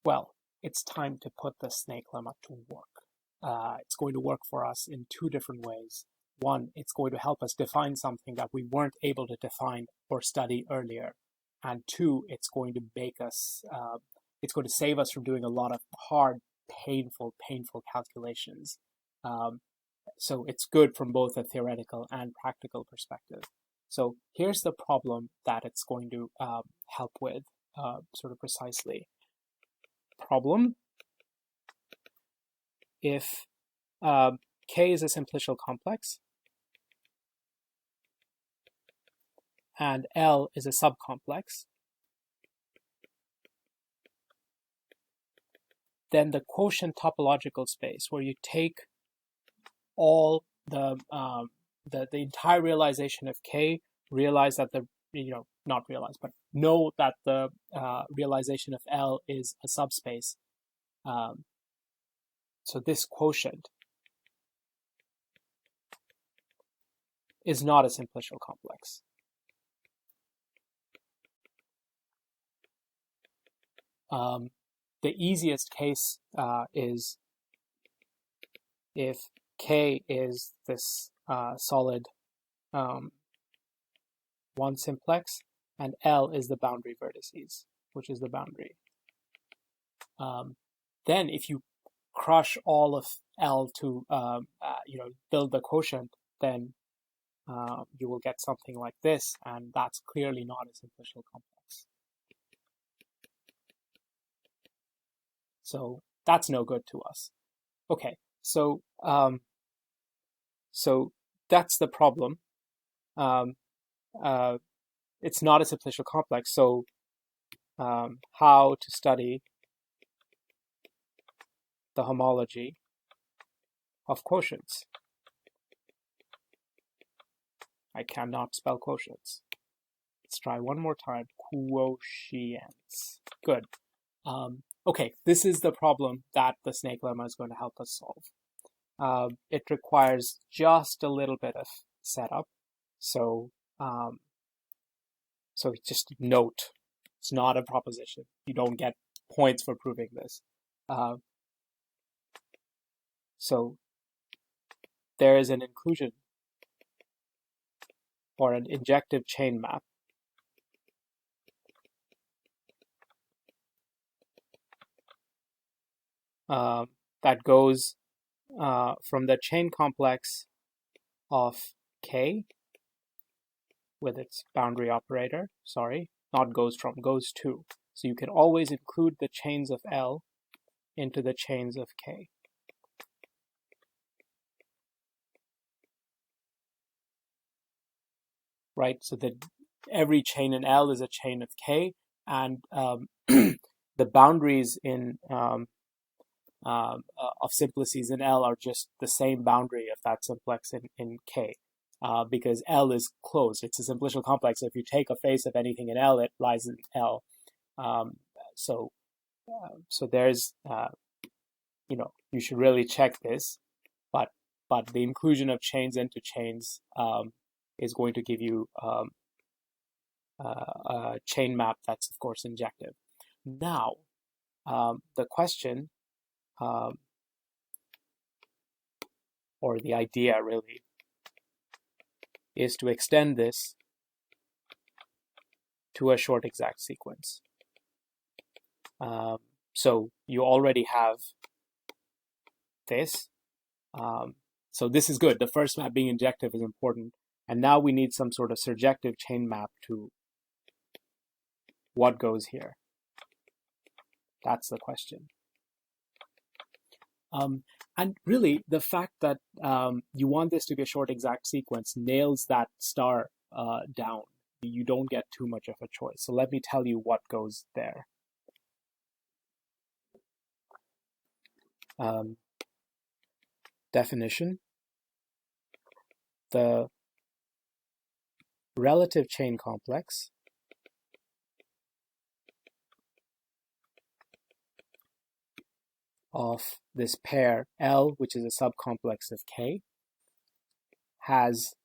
Well, it's time to put the snake lemma to work. It's going to work for us in two different ways. One, it's going to help us define something that we weren't able to define or study earlier. And two, it's going to make us, it's going to save us from doing a lot of hard, painful calculations. So it's good from both a theoretical and practical perspective. So here's the problem that it's going to help with sort of precisely. Problem: if K is a simplicial complex and L is a subcomplex, then the quotient topological space, where you take all the entire realization of K, realize that not realize, but know that the realization of L is a subspace. So this quotient is not a simplicial complex. The easiest case is if K is this solid one simplex and L is the boundary vertices, which is the boundary. Then if you crush all of L to build the quotient, then you will get something like this, and that's clearly not a simplicial complex. So that's no good to us. Okay, so that's the problem. It's not a simplicial complex. So how to study the homology of quotients? I cannot spell quotients. Let's try one more time. Quotients. Good. Okay, this is the problem that the snake lemma is going to help us solve. It requires just a little bit of setup. So just note, it's not a proposition. You don't get points for proving this. So there is an inclusion or an injective chain map that goes from the chain complex of K with its boundary operator, goes to. So you can always include the chains of L into the chains of K. Right, so that every chain in L is a chain of K, and the boundaries in of simplices in L are just the same boundary of that simplex in K, because L is closed. It's a simplicial complex. So if you take a face of anything in L, it lies in L. So there's you should really check this, but the inclusion of chains into chains is going to give you a chain map that's of course injective. Now, the question, or the idea really, is to extend this to a short exact sequence. So you already have this. So this is good. The first map being injective is important. And now we need some sort of surjective chain map to what goes here. That's the question. And really, the fact that you want this to be a short exact sequence nails that star down. You don't get too much of a choice. So let me tell you what goes there. Definition: the relative chain complex of this pair L, which is a subcomplex of K, has,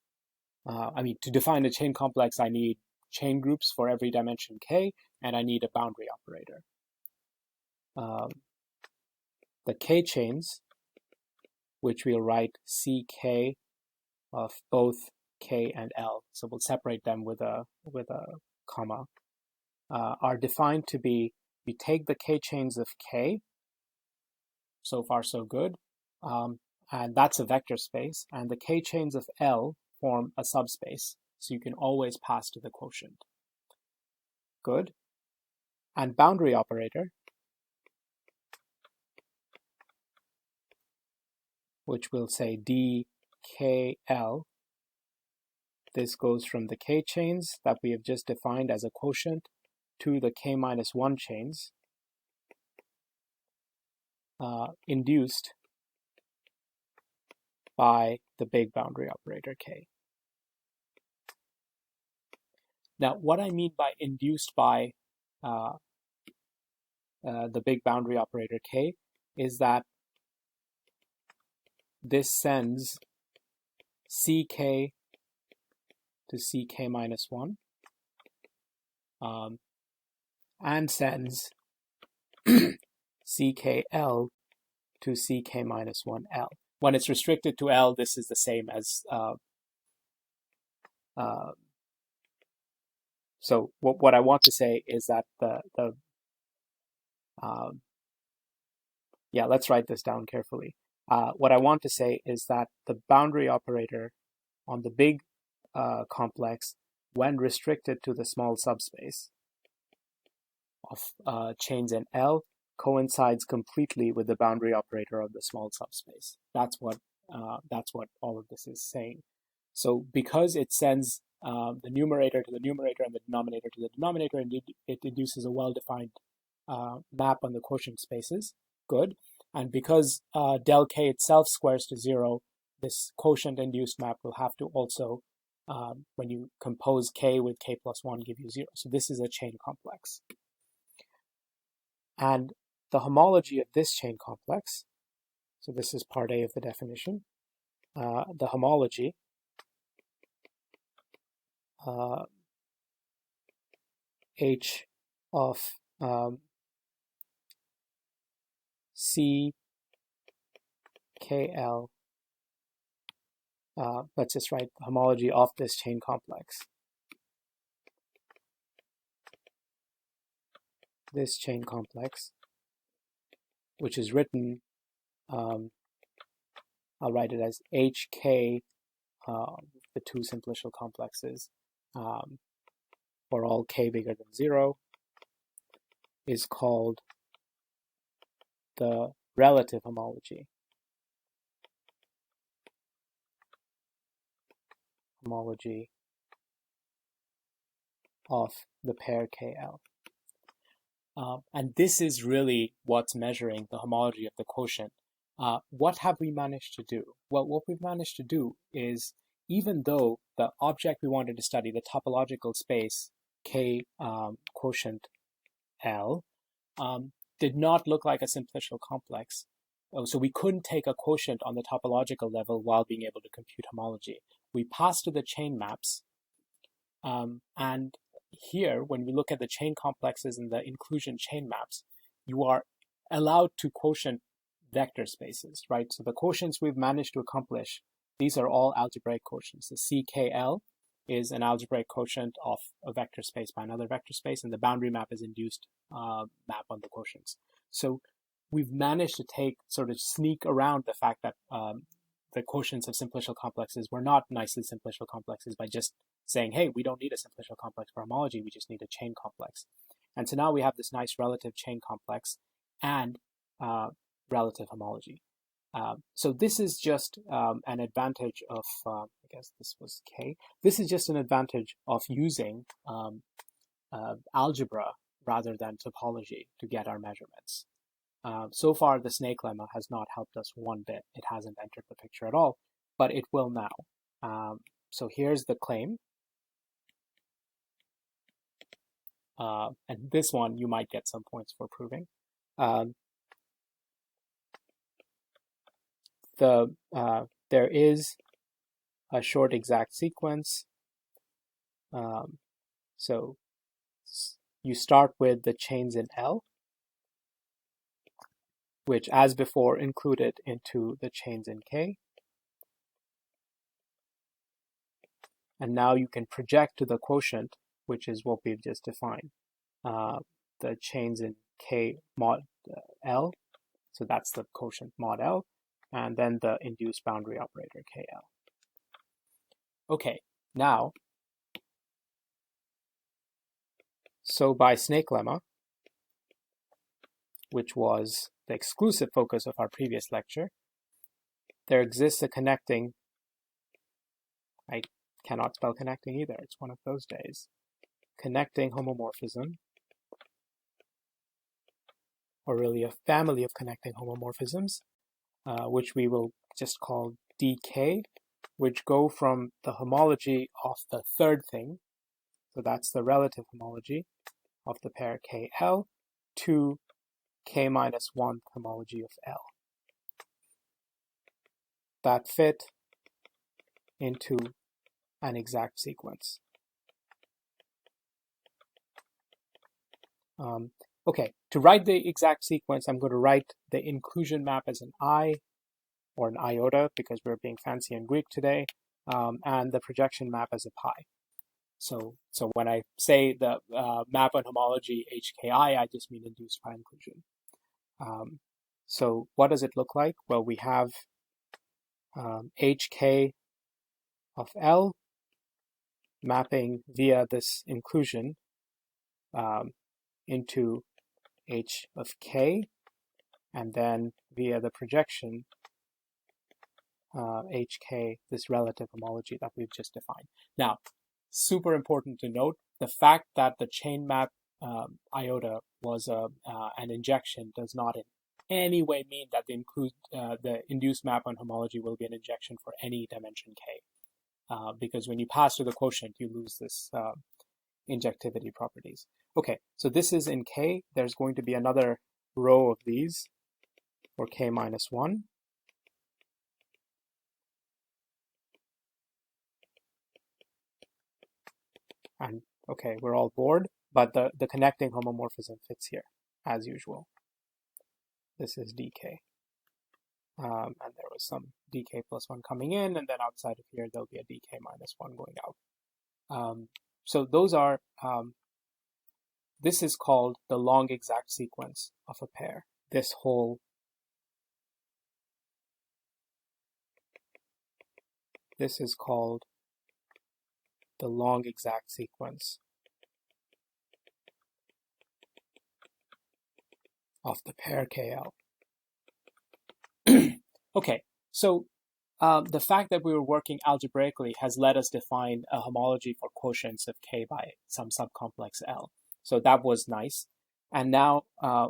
to define a chain complex, I need chain groups for every dimension K, and I need a boundary operator. the k chains, which we'll write ck of both k and l. So we'll separate them with a comma. Are defined to be, we take the k chains of k, so far so good, and that's a vector space, and the k chains of L form a subspace, so you can always pass to the quotient. Good. And boundary operator, which we'll say dkl, this goes from the k chains that we have just defined as a quotient to the k minus 1 chains, induced by the big boundary operator k. Now, what I mean by induced by the big boundary operator k is that this sends ck to ck minus 1 and sends ckl to ck minus 1l. When it's restricted to L, this is the same as so what I want to say is that yeah, let's write this down carefully. What I want to say is that the boundary operator on the big complex, when restricted to the small subspace of chains in L, coincides completely with the boundary operator of the small subspace. That's what all of this is saying. So because it sends the numerator to the numerator and the denominator to the denominator, and it induces a well-defined map on the quotient spaces, good. And because del k itself squares to 0, this quotient-induced map will have to also, when you compose k with k plus 1, give you 0. So this is a chain complex. And the homology of this chain complex, so this is part A of the definition, the homology H of CKL, let's just write the homology of this chain complex. This chain complex, which is written, I'll write it as HK, the two simplicial complexes, for all k bigger than 0, is called the relative homology. Homology of the pair KL. And this is really what's measuring the homology of the quotient. What have we managed to do? Well, what we've managed to do is, even though the object we wanted to study, the topological space K quotient L, did not look like a simplicial complex. So we couldn't take a quotient on the topological level while being able to compute homology. We passed to the chain maps, and here, when we look at the chain complexes and the inclusion chain maps, you are allowed to quotient vector spaces, right? So the quotients we've managed to accomplish, these are all algebraic quotients. The CKL is an algebraic quotient of a vector space by another vector space, and the boundary map is induced map on the quotients. So we've managed to sort of sneak around the fact that the quotients of simplicial complexes were not nicely simplicial complexes by just saying, hey, we don't need a simplicial complex for homology, we just need a chain complex. And so now we have this nice relative chain complex and relative homology. So this is just an advantage of, I guess this was K. This is just an advantage of using algebra rather than topology to get our measurements. So far, the snake lemma has not helped us one bit. It hasn't entered the picture at all, but it will now. So here's the claim. And this one, you might get some points for proving. There is a short exact sequence. So you start with the chains in L. which as before included into the chains in K. And now you can project to the quotient, which is what we've just defined, the chains in K mod L. So that's the quotient mod L, and then the induced boundary operator KL. Okay, now, so by snake lemma, which was the exclusive focus of our previous lecture, there exists a connecting, I cannot spell connecting either, it's one of those days, connecting homomorphism, or really a family of connecting homomorphisms, which we will just call dk, which go from the homology of the third thing, so that's the relative homology of the pair KL, to k minus 1 homology of L. That fit into an exact sequence. Okay, to write the exact sequence, I'm going to write the inclusion map as an I or an iota because we're being fancy in Greek today, and the projection map as a pi. So when I say the map on homology HKI, I just mean induced pi inclusion. So what does it look like? Well, we have HK of L mapping via this inclusion into H of K, and then via the projection HK, this relative homology that we've just defined. Now, super important to note, the fact that the chain map iota was an injection does not in any way mean that the induced map on homology will be an injection for any dimension K. Because when you pass to the quotient, you lose this injectivity properties. Okay, so this is in K. There's going to be another row of these for K minus 1. And okay, we're all bored, but the connecting homomorphism fits here, as usual. This is dk. And there was some dk plus 1 coming in, and then outside of here, there'll be a dk minus 1 going out. So those are, this is called the long exact sequence of a pair. This is called the long exact sequence of the pair KL. Okay, so the fact that we were working algebraically has let us define a homology for quotients of K by some subcomplex L. So that was nice. And now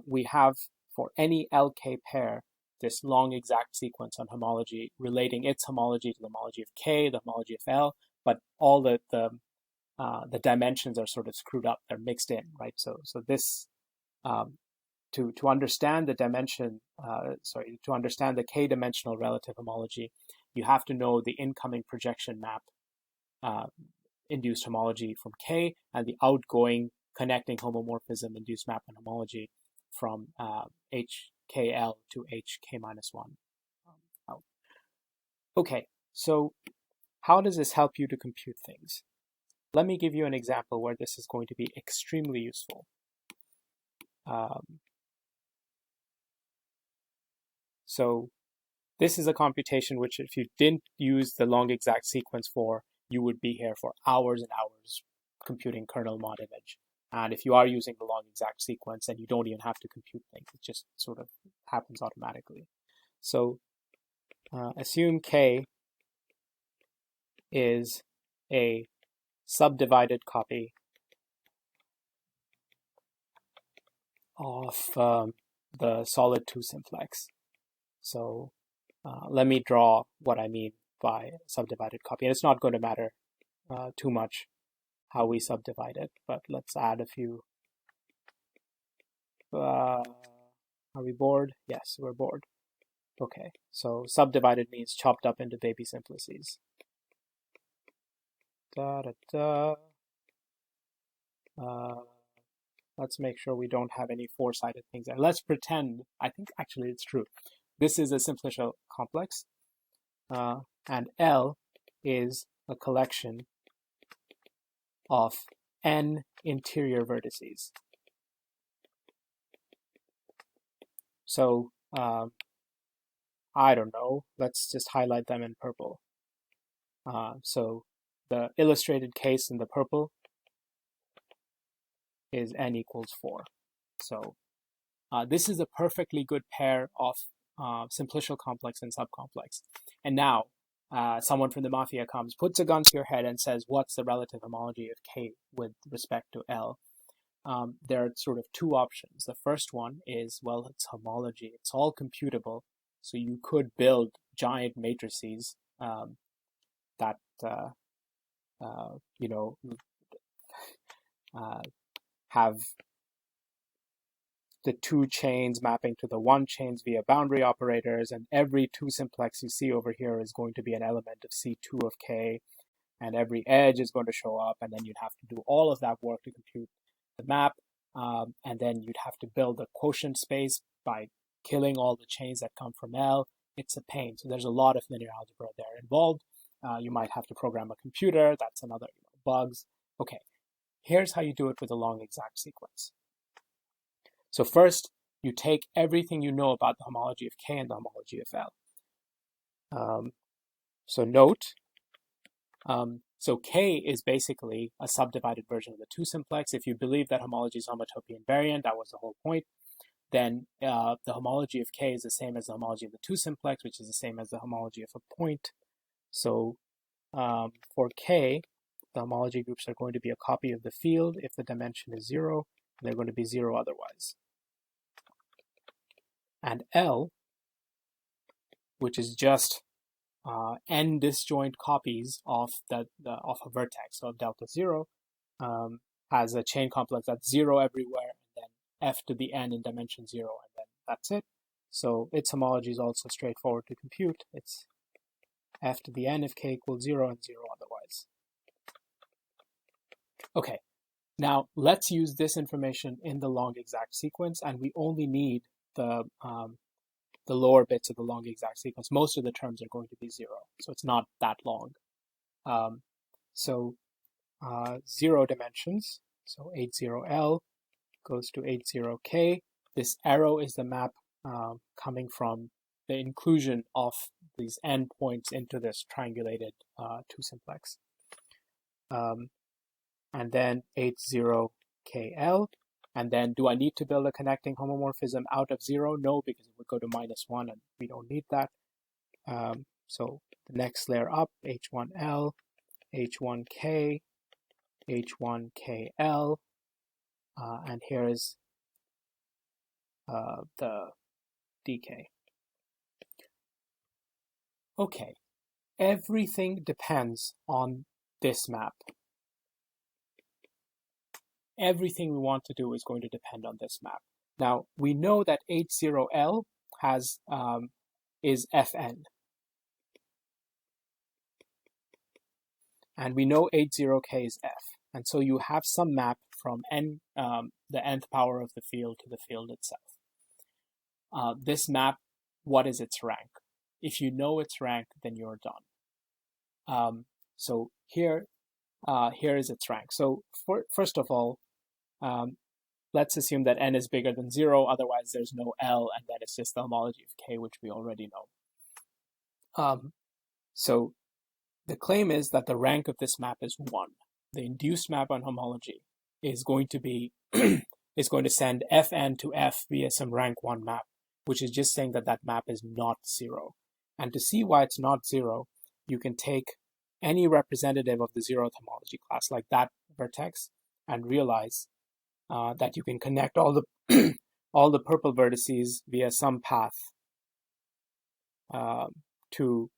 we have, for any LK pair, this long exact sequence on homology, relating its homology to the homology of K, the homology of L, but all the dimensions are sort of screwed up, they're mixed in, right? So this, to understand the dimension, to understand the K-dimensional relative homology, you have to know the incoming projection map induced homology from K and the outgoing connecting homomorphism induced map and homology from HKL to HK minus 1 out. Okay, so how does this help you to compute things? Let me give you an example where this is going to be extremely useful. So this is a computation which, if you didn't use the long exact sequence for, you would be here for hours and hours computing kernel mod image. And if you are using the long exact sequence, then you don't even have to compute things. It just sort of happens automatically. So assume K is a subdivided copy of the solid 2 simplex. So let me draw what I mean by subdivided copy. And it's not going to matter too much how we subdivide it, but let's add a few. Are we bored? Yes, we're bored. Okay, so subdivided means chopped up into baby simplices. let's make sure we don't have any four-sided things. And let's pretend, I think actually it's true. This is a simplicial complex, and L is a collection of n interior vertices. So I don't know, let's just highlight them in purple. So the illustrated case in the purple is n equals 4. So this is a perfectly good pair of simplicial complex and subcomplex. And now someone from the mafia comes, puts a gun to your head and says, what's the relative homology of K with respect to L? There are sort of two options. The first one is, well, it's homology. It's all computable. So you could build giant matrices that, have the two chains mapping to the one chains via boundary operators, and every two simplex you see over here is going to be an element of C2 of K, and every edge is going to show up, and then you'd have to do all of that work to compute the map, and then you'd have to build a quotient space by killing all the chains that come from L. It's a pain. So there's a lot of linear algebra there involved. You might have to program a computer. That's another bugs. Okay, here's how you do it with a long exact sequence. So first, you take everything you know about the homology of K and the homology of L. So note, so K is basically a subdivided version of the two simplex. If you believe that homology is homotopy invariant, that was the whole point, then the homology of K is the same as the homology of the two simplex, which is the same as the homology of a point. So for K, the homology groups are going to be a copy of the field if the dimension is 0. They're going to be 0 otherwise. And L, which is just n disjoint copies of of a vertex, so of delta 0, has a chain complex that's 0 everywhere, and then f to the n in dimension 0, and then that's it. So its homology is also straightforward to compute. It's f to the n if k equals 0 and 0 otherwise. Okay, now let's use this information in the long exact sequence, and we only need the lower bits of the long exact sequence. Most of the terms are going to be 0, so it's not that long. 0 dimensions, so 80L goes to 80K. This arrow is the map coming from the inclusion of these n points into this triangulated two simplex. And then 80KL. And then do I need to build a connecting homomorphism out of 0? No, because it would go to -1 and we don't need that. So the next layer up, H1L, H1K, H1KL, and here's the DK. Okay, everything depends on this map. Everything we want to do is going to depend on this map. Now, we know that 80L has is Fn. And we know 80K is F. And so you have some map from n, the nth power of the field to the field itself. This map, what is its rank? If you know its rank, then you're done. So here is its rank. So first of all, let's assume that n is bigger than 0, otherwise there's no L, and then it's just the homology of K, which we already know. So the claim is that the rank of this map is 1. The induced map on homology is going to be is going to send Fn to F via some rank 1 map, which is just saying that that map is not 0. And to see why it's not 0, you can take any representative of the 0th homology class, like that vertex, and realize that you can connect all the all the purple vertices via some path to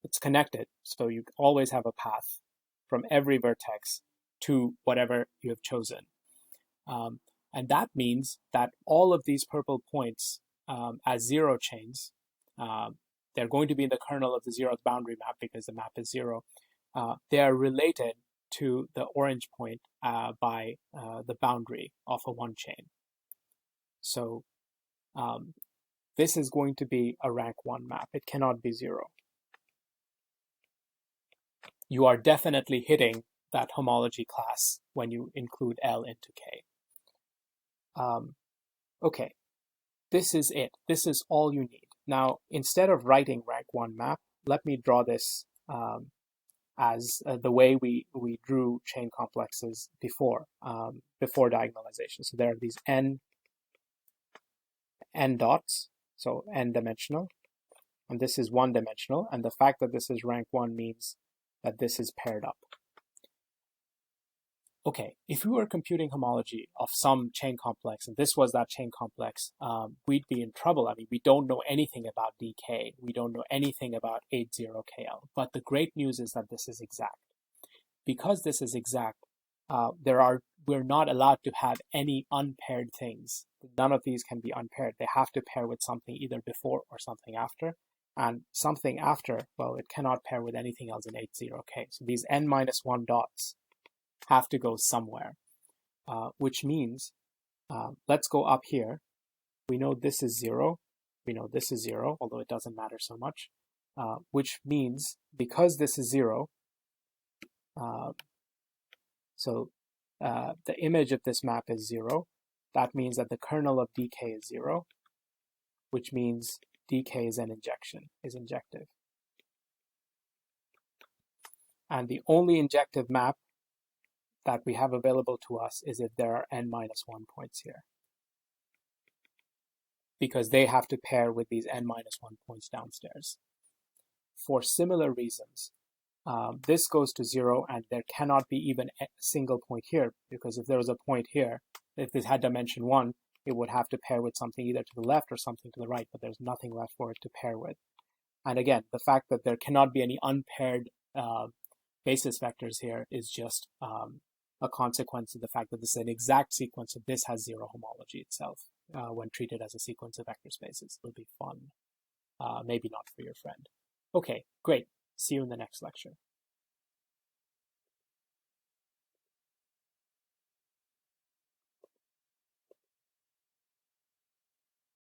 it's connected. So you always have a path from every vertex to whatever you have chosen. And that means that all of these purple points as 0 chains, they're going to be in the kernel of the 0th boundary map because the map is 0. They are related to the orange point by the boundary of a one chain. So this is going to be a rank 1 map. It cannot be 0. You are definitely hitting that homology class when you include L into K. Okay, this is it. This is all you need. Now, instead of writing rank 1 map, let me draw this as the way we drew chain complexes before diagonalization. So there are these n dots, so n-dimensional, and this is one-dimensional, and the fact that this is rank 1 means that this is paired up. Okay, if we were computing homology of some chain complex, and this was that chain complex, we'd be in trouble. I mean, we don't know anything about dk. We don't know anything about 80KL. But the great news is that this is exact. Because this is exact, we're not allowed to have any unpaired things. None of these can be unpaired. They have to pair with something either before or something after. And something after, well, it cannot pair with anything else in 80K. So these n-1 dots have to go somewhere, which means, let's go up here. We know this is 0. We know this is 0, although it doesn't matter so much, which means because this is 0, so the image of this map is 0. That means that the kernel of dk is 0, which means dk is an injection, is injective. And the only injective map that we have available to us is if there are n-1 points here, because they have to pair with these n-1 points downstairs. For similar reasons, this goes to 0, and there cannot be even a single point here, because if there was a point here, if this had dimension 1, it would have to pair with something either to the left or something to the right, but there's nothing left for it to pair with. And again, the fact that there cannot be any unpaired basis vectors here is just a consequence of the fact that this is an exact sequence, so this has 0 homology itself when treated as a sequence of vector spaces. It'll be fun. Maybe not for your friend. Okay, great. See you in the next lecture.